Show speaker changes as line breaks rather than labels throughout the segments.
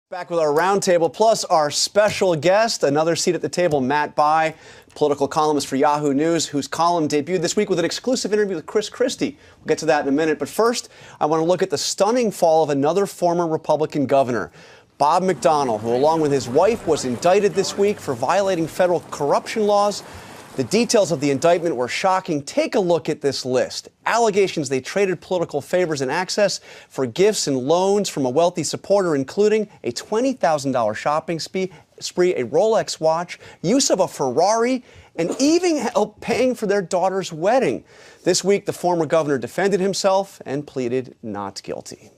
Back with our roundtable, plus our special guest, another seat at the table, Matt Bai, political columnist for Yahoo News, whose column debuted this week with an exclusive interview with Christie. We'll get to that in a minute. But first, I want to look at the stunning fall of another former Republican governor, Bob McDonnell, who, along with his wife, was indicted this week for violating federal corruption laws. The details of the indictment were shocking. Take a look at this list. Allegations they traded political favors and access for gifts and loans from a wealthy supporter, including a $20,000 shopping spree, a Rolex watch, use of a Ferrari, and even help paying for their daughter's wedding. This week, the former governor defended himself and pleaded not guilty.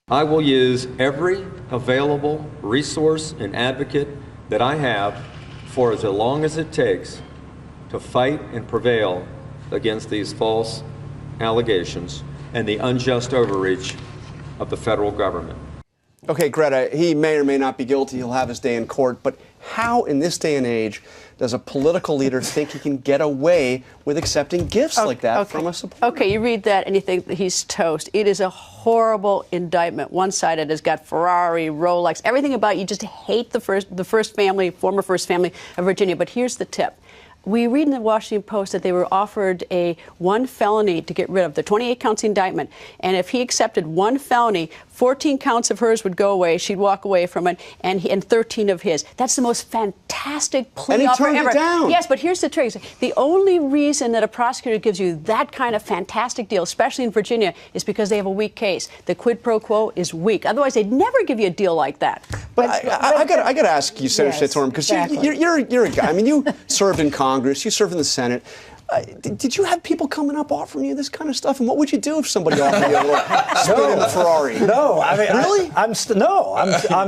I will use every available resource and advocate that I have for as long as it takes to fight and prevail against these false allegations and the unjust overreach of the federal government.
Okay, Greta, he may or may not be guilty. He'll have his day in court. But how, in this day and age, does a political leader think he can get away with accepting gifts like that from a supporter?
Okay, you read that and you think that he's toast. It is a horrible indictment. One-sided. It's got Ferrari, Rolex, everything about you. Just hate the first family, former first family of Virginia. But here's the tip. We read in the Washington Post that they were offered one felony to get rid of, the 28 counts indictment. And if he accepted one felony, 14 counts of hers would go away. She'd walk away from it, and 13 of his. That's the most fantastic plea offer ever.
And he turned it down.
Yes, but here's the trick. The only reason that a prosecutor gives you that kind of fantastic deal, especially in Virginia, is because they have a weak case. The quid pro quo is weak. Otherwise, they'd never give you a deal like that.
But I got to ask you, Senator Santorum, because you're a guy. I mean, you served in Congress, you served in the Senate. Did you have people coming up offering you this kind of stuff? And what would you do if somebody offered you a little spin in the Ferrari?
No, I mean,
really?
I'm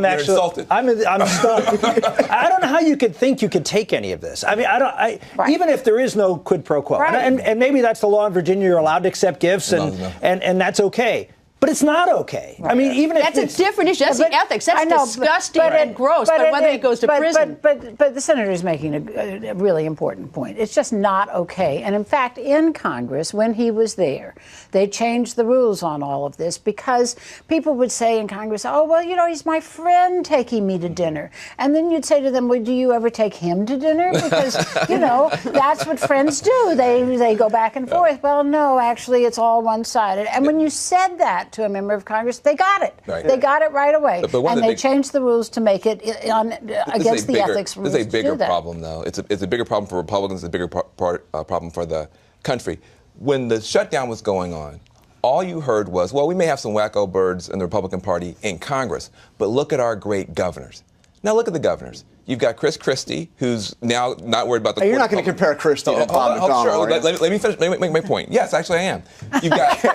actually
insulted.
I'm stunned. I don't know how you could think you could take any of this. I mean, right. Even if there is no quid pro quo, and maybe that's the law in Virginia. You're allowed to accept gifts, and that's okay. But it's not okay. Right. I mean, even if
that's a different issue. That's the ethics. That's disgusting and gross. But whether he goes to prison.
But the senator is making a really important point. It's just not okay. And in fact, in Congress, when he was there, they changed the rules on all of this because people would say in Congress, "Oh, well, you know, he's my friend taking me to dinner," and then you'd say to them, "Well, do you ever take him to dinner?" Because you know that's what friends do. They go back and forth. Well, no, actually, it's all one-sided. And when you said that to a member of Congress, they got it. Right. They got it right away. And they changed the rules to make it against the ethics rules.
This is a bigger problem, though. It's a bigger problem for Republicans. It's a bigger problem for the country. When the shutdown was going on, all you heard was, well, we may have some wacko birds in the Republican Party in Congress, but look at our great governors. Now look at the governors. You've got Christie, who's now not worried about the.
You're not going to compare Christie to Bob McDonnell.
Sure. Let me finish. Let me make my point. Yes, actually, I am. You've got.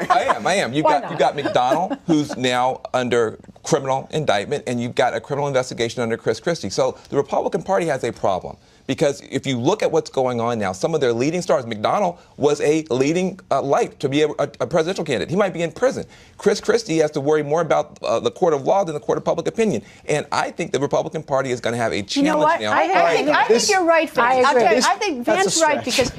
I am. You've got McDonnell, who's now under criminal indictment, and you've got a criminal investigation under Christie. So the Republican Party has a problem. Because if you look at what's going on now, some of their leading stars, McDonnell was a leading light to be a presidential candidate. He might be in prison. Christie has to worry more about the court of law than the court of public opinion. And I think the Republican Party is going to have a challenge now.
You know what? I think you're right, Vance. I think Vance's right because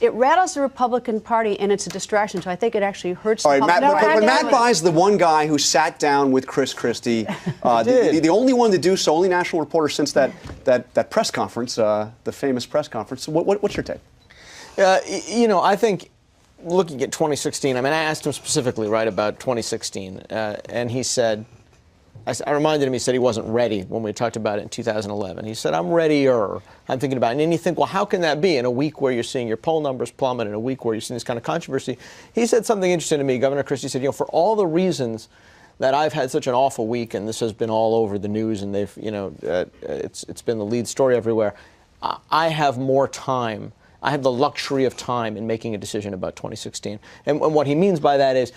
it rattles the Republican Party and it's a distraction. So I think it actually hurts the public.
But Matt Bai's the one guy who sat down with Christie, the only one to do so, only national reporter since that press conference, the famous press conference. What's your take?
You know, I think looking at 2016, I mean, I asked him specifically, right, about 2016, and he said, I reminded him, he said he wasn't ready when we talked about it in 2011. He said, I'm readier. I'm thinking about it. And then you think, well, how can that be in a week where you're seeing your poll numbers plummet, in a week where you're seeing this kind of controversy? He said something interesting to me. Governor Christie said, you know, for all the reasons that I've had such an awful week, and this has been all over the news, and they've, you know, it's been the lead story everywhere. I have more time. I have the luxury of time in making a decision about 2016. And what he means by that is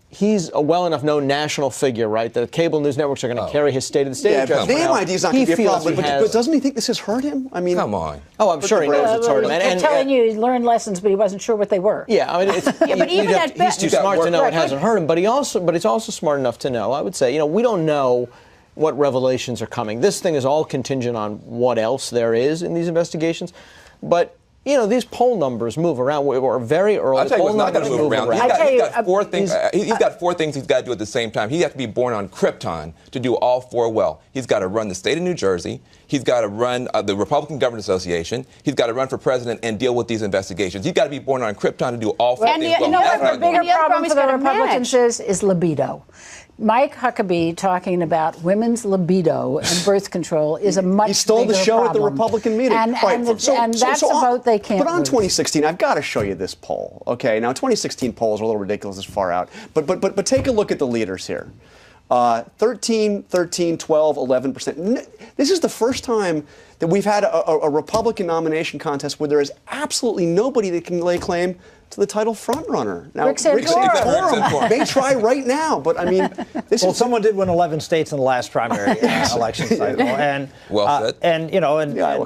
he's a well enough known national figure, right? The cable news networks are going to carry his State of the State address.
The MID is not going to be a problem, but doesn't he think this has hurt him? I mean,
come on.
Oh, I'm sure he knows it's hurt him.
And telling you he learned lessons, but he wasn't sure what they were.
Yeah, I mean, he's too smart to know it hasn't hurt him, but he's also smart enough to know. I would say, you know, we don't know what revelations are coming. This thing is all contingent on what else there is in these investigations, but these poll numbers move around. We're very early.
I'll tell you what's not going to move around. He's got four things. He's got four things he's got to do at the same time. He has to be born on Krypton to do all four well. He's got to run the state of New Jersey. He's got to run the Republican Government Association. He's got to run for president and deal with these investigations. He's got to be born on Krypton to do all four things well.
You know what the bigger problem for the Republicans is libido. Mike Huckabee talking about women's libido and birth control is a much bigger
He stole the show
problem.
at the Republican meeting.
And that's a vote they can't
But on
lose.
2016, I've got to show you this poll. Okay, now 2016 polls are a little ridiculous this far out. But take a look at the leaders here. 13, 12, 11%. This is the first time that we've had a Republican nomination contest where there is absolutely nobody that can lay claim to the title frontrunner. Now,
Rick Santorum
may try right now, but I mean,
someone did win 11 states in the last primary election cycle, and
well said.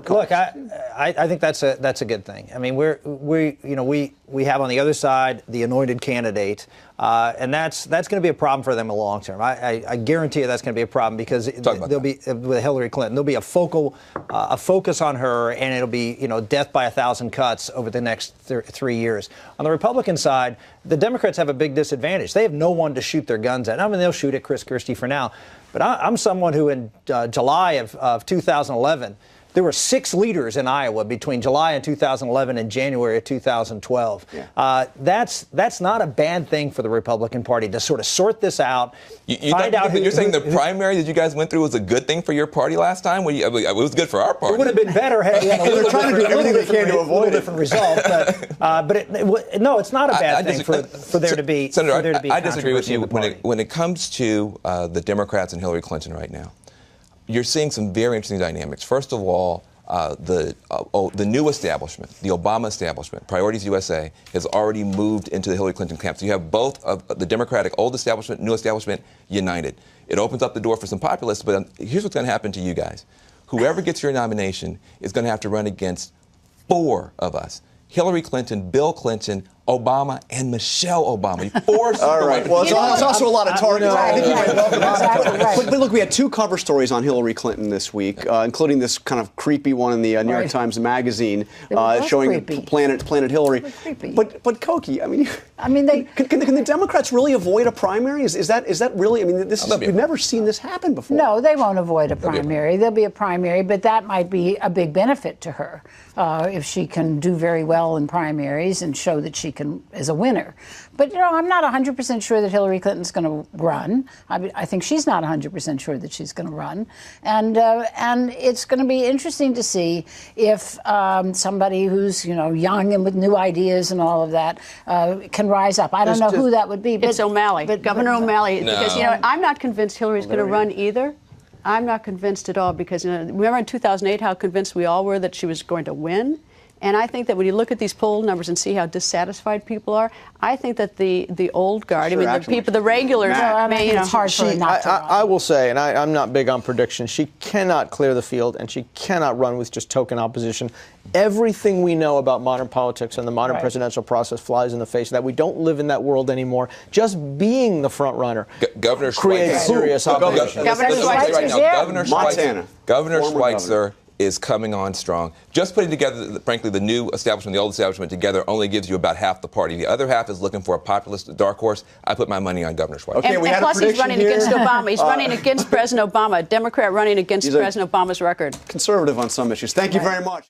Look, I think that's a good thing. I mean, we have on the other side the anointed candidate, and that's going to be a problem for them in the long term. I guarantee you that's going to be a problem because there'll be with Hillary Clinton, there'll be a focus on her, and it'll be death by 1,000 cuts over the next 3 years. On the Republican side, the Democrats have a big disadvantage. They have no one to shoot their guns at. I mean, they'll shoot at Christie for now, but I'm someone who in July of 2011. There were 6 leaders in Iowa between July of 2011 and January of 2012. Yeah. That's not a bad thing for the Republican Party to sort of sort this out.
You're saying the primary that you guys went through was a good thing for your party last time? It was good for our party.
It would have been better had we had
they're trying to do everything they can to avoid a
different result. No, it's not a bad thing for there to be.
Senator, I disagree with you when it comes to the Democrats and Hillary Clinton right now. You're seeing some very interesting dynamics. First of all, the new establishment, the Obama establishment, Priorities USA, has already moved into the Hillary Clinton camp. So you have both of the Democratic old establishment, new establishment united. It opens up the door for some populists, but here's what's going to happen to you guys. Whoever gets your nomination is going to have to run against 4 of us. Hillary Clinton, Bill Clinton, Obama, and Michelle Obama. 4
All right. Well, it's also a lot of targets. I think you might welcome that. But look, we had 2 cover stories on Hillary Clinton this week, including this kind of creepy one in the New York Times Magazine showing Planet Hillary. But Cokie, can the Democrats really avoid a primary? Is that really? I mean, we've never seen this happen before.
No, they won't avoid a primary. There'll be a primary, but that might be a big benefit to her if she can do very well in primaries and show that she is a winner. But I'm not 100% sure that Hillary Clinton's going to run. I think she's not 100% sure that she's going to run, and it's going to be interesting to see if somebody who's young and with new ideas and all of that can rise up. I don't know who that would be.
But, it's O'Malley, Governor O'Malley, because I'm not convinced Hillary's going to run either. I'm not convinced at all because remember in 2008 how convinced we all were that she was going to win. And I think that when you look at these poll numbers and see how dissatisfied people are, I think that the old guard, the regulars,
hard for her not to run.
I will say, and I'm not big on predictions, she cannot clear the field and she cannot run with just token opposition. Everything we know about modern politics and the modern presidential process flies in the face of that. We don't live in that world anymore. Just being the front runner creates serious opposition.
Governor Schweitzer is coming on strong. Just putting together, frankly, the new establishment, the old establishment together only gives you about half the party. The other half is looking for a populist dark horse. I put my money on Governor Schweitzer.
Okay, and plus he's running against Obama. He's running against President Obama, a Democrat running against President Obama's record.
Conservative on some issues. Thank you very much.